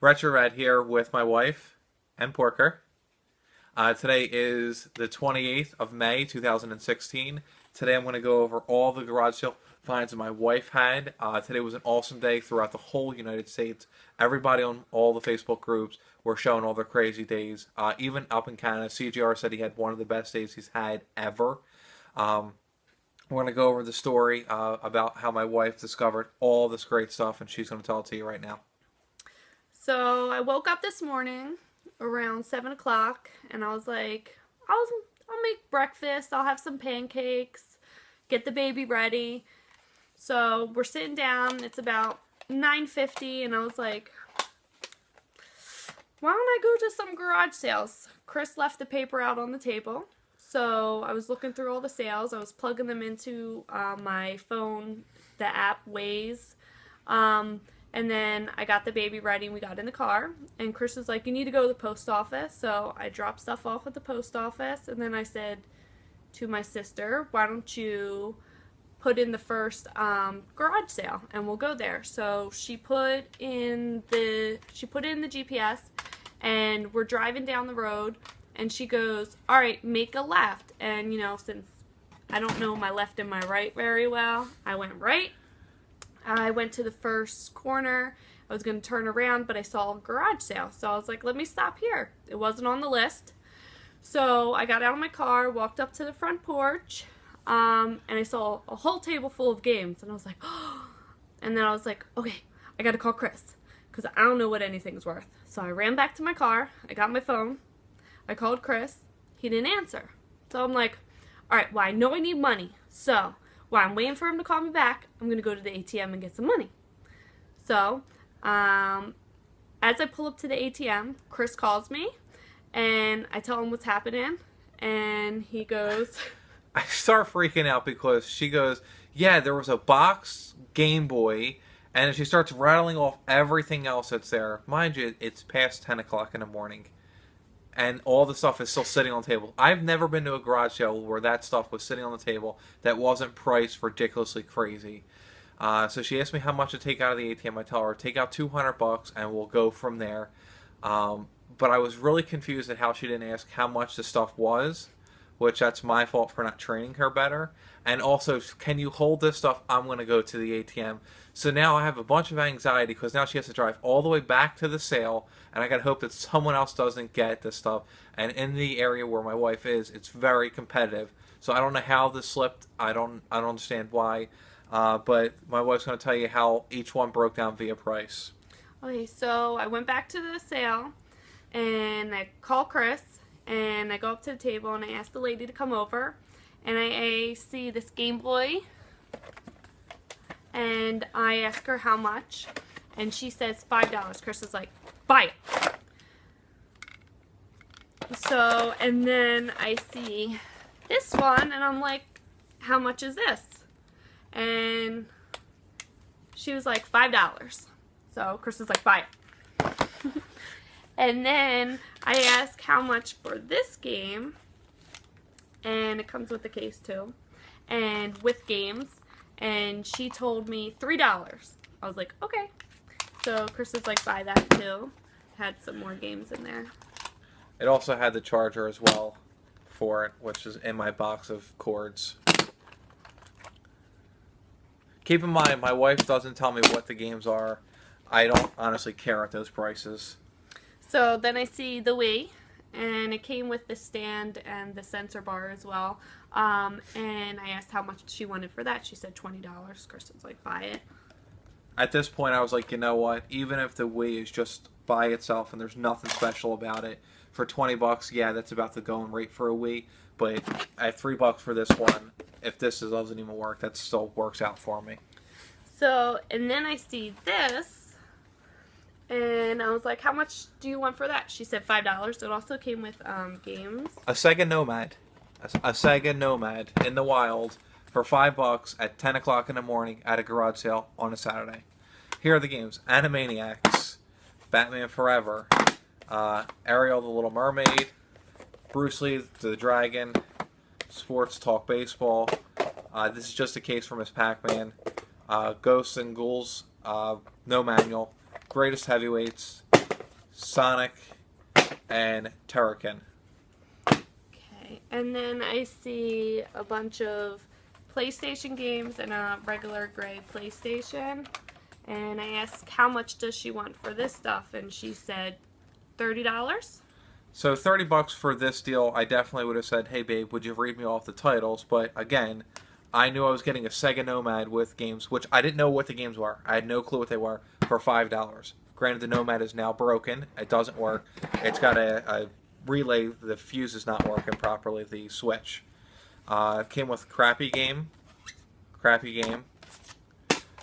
Retro Red here with my wife and Porker. Today is the 28th of May, 2016. Today I'm going to go over all the garage sale finds that my wife had. Today was an awesome day throughout the whole United States. Everybody on all the Facebook groups were showing all their crazy days. Even up in Canada, CGR said he had one of the best days he's had ever. We're going to go over the story about how my wife discovered all this great stuff, and she's going to tell it to you right now. So I woke up this morning around 7 o'clock and I was like, I'll make breakfast, I'll have some pancakes, get the baby ready. So we're sitting down, it's about 9:50, and I was like, why don't I go to some garage sales? Chris left the paper out on the table. So I was looking through all the sales. I was plugging them into my phone, the app Waze. And then I got the baby ready and we got in the car. And Chris was like, you need to go to the post office. So I dropped stuff off at the post office. And then I said to my sister, why don't you put in the first garage sale and we'll go there. So she put in the GPS and we're driving down the road. And she goes, all right, make a left. And, you know, since I don't know my left and my right very well, I went right. I went to the first corner. I was going to turn around, but I saw a garage sale. So I was like, let me stop here. It wasn't on the list. So I got out of my car, walked up to the front porch, and I saw a whole table full of games. And I was like, oh. And then I was like, okay, I got to call Chris because I don't know what anything's worth. So I ran back to my car. I got my phone. I called Chris. He didn't answer. So I'm like, all right, well, I know I need money. So while I'm waiting for him to call me back, I'm going to go to the ATM and get some money. So as I pull up to the ATM, Chris calls me, and I tell him what's happening, and he goes... I start freaking out because she goes, yeah, there was a box Game Boy, and she starts rattling off everything else that's there. Mind you, it's past 10 o'clock in the morning. And all the stuff is still sitting on the table. I've never been to a garage sale where that stuff was sitting on the table that wasn't priced ridiculously crazy. So she asked me how much to take out of the ATM. I tell her, take out $200 and we'll go from there. But I was really confused at how she didn't ask how much the stuff was, which that's my fault for not training her better. And also, can you hold this stuff? I'm going to go to the ATM. So now I have a bunch of anxiety because now she has to drive all the way back to the sale, and I got to hope that someone else doesn't get this stuff. And in the area where my wife is, it's very competitive. So I don't know how this slipped. I don't understand why. But my wife's going to tell you how each one broke down via price. Okay, so I went back to the sale, and I called Chris, and I go up to the table, and I ask the lady to come over, and I see this Game Boy, and I ask her how much, and she says $5. Chris is like, buy it. So, and then I see this one, and I'm like, how much is this? And she was like, $5. So Chris is like, buy it. And then I ask how much for this game, and it comes with the case too, and with games, and she told me $3. I was like, okay. So Chris is like, buy that too. Had some more games in there. It also had the charger as well for it, which is in my box of cords. Keep in mind, my wife doesn't tell me what the games are. I don't honestly care at those prices. So then I see the Wii, and it came with the stand and the sensor bar as well. And I asked how much she wanted for that. She said $20. Chris was like, buy it. At this point, I was like, you know what? Even if the Wii is just by itself and there's nothing special about it, for $20, yeah, that's about the going rate for a Wii. But at $3 for this one, if this doesn't even work, that still works out for me. So, and then I see this, and I was like, how much do you want for that? She said $5. It also came with games. A Sega Nomad. A Sega Nomad in the wild for $5 at 10 o'clock in the morning at a garage sale on a Saturday. Here are the games. Animaniacs, Batman Forever, Ariel the Little Mermaid, Bruce Lee the Dragon, Sports Talk Baseball. This is just a case for Miss Pac-Man. Ghosts and Ghouls, no manual. Greatest Heavyweights, Sonic, and Turrican. Okay. And then I see a bunch of PlayStation games and a regular gray PlayStation. And I asked how much does she want for this stuff, and she said $30. So $30 for this deal, I definitely would have said, hey babe, would you read me off the titles? But again, I knew I was getting a Sega Nomad with games, which I didn't know what the games were. I had no clue what they were, for $5. Granted, the Nomad is now broken. It doesn't work. It's got a relay, the fuse is not working properly, the switch. It came with crappy game,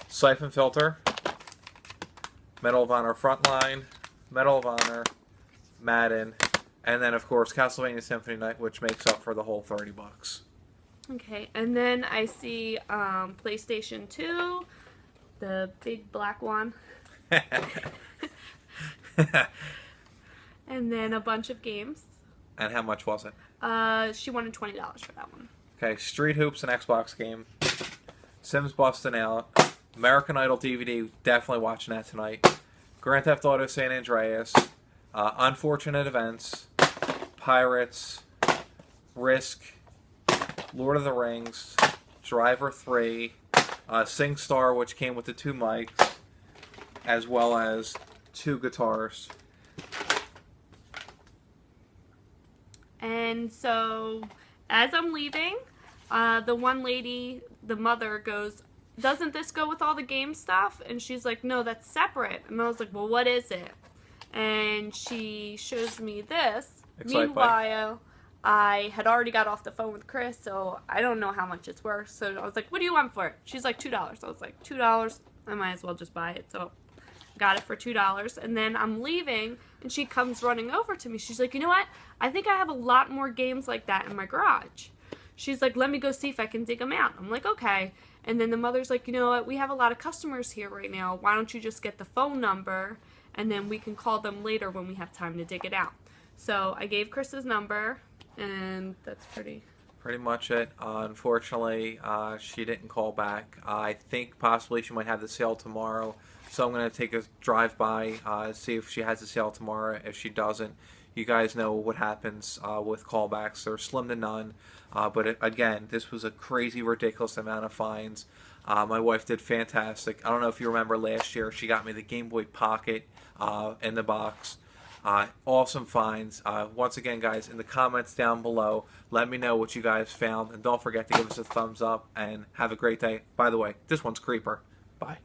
Siphon Filter, Medal of Honor Frontline, Medal of Honor, Madden, and then of course Castlevania Symphony Night, which makes up for the whole $30. Okay, and then I see PlayStation 2, the big black one. And then a bunch of games. And how much was it? She wanted $20 for that one. Okay, Street Hoops, an Xbox game. Sims Bustin' Out. American Idol DVD, definitely watching that tonight. Grand Theft Auto San Andreas. Unfortunate Events. Pirates. Risk. Lord of the Rings. Driver 3. SingStar, which came with the 2 mics. As well as 2 guitars. And so, as I'm leaving, the one lady, the mother, goes, doesn't this go with all the game stuff? And she's like, no, that's separate. And I was like, well, what is it? And she shows me this. Meanwhile, I had already got off the phone with Chris, so I don't know how much it's worth. So I was like, what do you want for it? She's like, $2. I was like, $2? I might as well just buy it. So got it for $2. And then I'm leaving, and she comes running over to me. She's like, you know what? I think I have a lot more games like that in my garage. She's like, let me go see if I can dig them out. I'm like, okay. And then the mother's like, you know what? We have a lot of customers here right now. Why don't you just get the phone number, and then we can call them later when we have time to dig it out. So I gave Chris's number, and that's pretty much it. Unfortunately, she didn't call back. I think possibly she might have the sale tomorrow. So I'm going to take a drive by, see if she has a sale tomorrow. If she doesn't, you guys know what happens with callbacks. They're slim to none. But again, this was a crazy, ridiculous amount of fines. My wife did fantastic. I don't know if you remember last year, she got me the Game Boy Pocket in the box. Awesome finds. Once again, guys, in the comments down below, let me know what you guys found. And don't forget to give us a thumbs up and have a great day. By the way, this one's Creeper. Bye.